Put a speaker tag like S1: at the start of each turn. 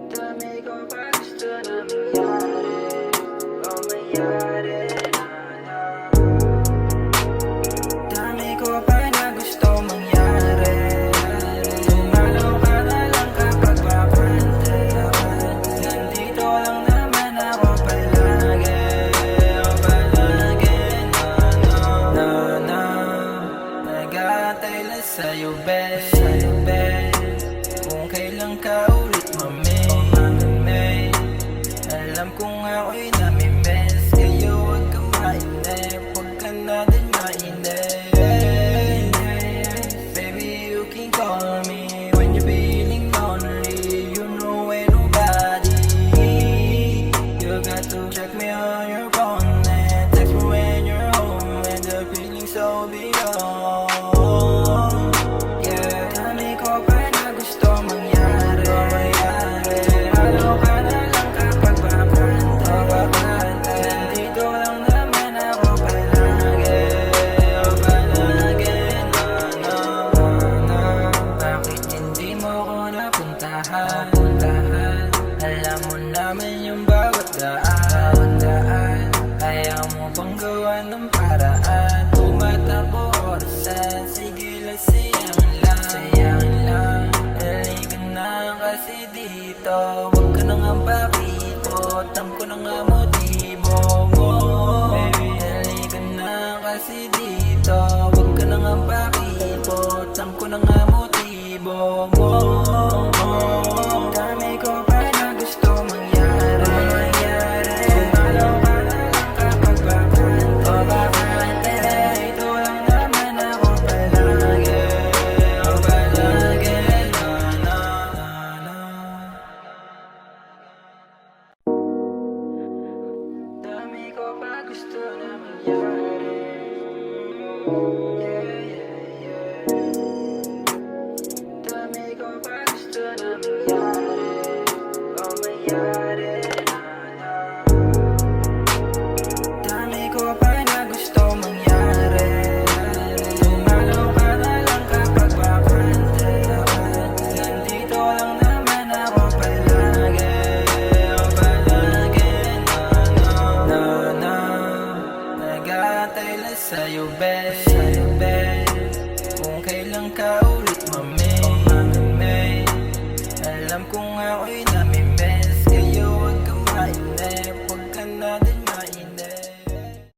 S1: Dami ko pa gusto na mangyari o mangyari na. Dami ko pa na gusto mangyari. Tumalaw ka na lang kapag papante. Nandito lang naman ako palagi. Nag-aantay lang sa'yo, best. Kung kailan ka ulit mamimay. Alam kong ako'y namimiss. Kaya huwag ka mainip, huwag ka na din mainip. Baby, you can call me when you're feeling lonely. You know ain't nobody. You got to check me on your phone and text me when you're home and the feeling's so beyond. Yeah, dami ko pa na gusto mangyari. Tumalaw ka na lang kapag papante. Nandito lang naman ako palagi. Bakit hindi mo ko napuntahan? Alam mo naman yung bawat daan. Ayaw mo bang gawa ng paraan? Tumatakbo orasan, sige lang sayang lang. Halika na kasi dito, huwag ka na nga pakipot. Alam ko na nga motibo mo. Baby, halika na kasi dito, huwag ka na nga pakipot. Alam ko na nga motibo mo. Dami ko pa na gusto mangyari. Tumalaw ka na lang kapag papante. Ito lang naman ako palagi. Dami ko pa gusto na mangyari. Dami ko pa gusto na mangyari o mangyari na. Dami ko pa na gusto mangyari. Tumalaw ka na lang kapag papante. Nandito lang naman ako palagi. Nag-aantay lang sa'yo, best.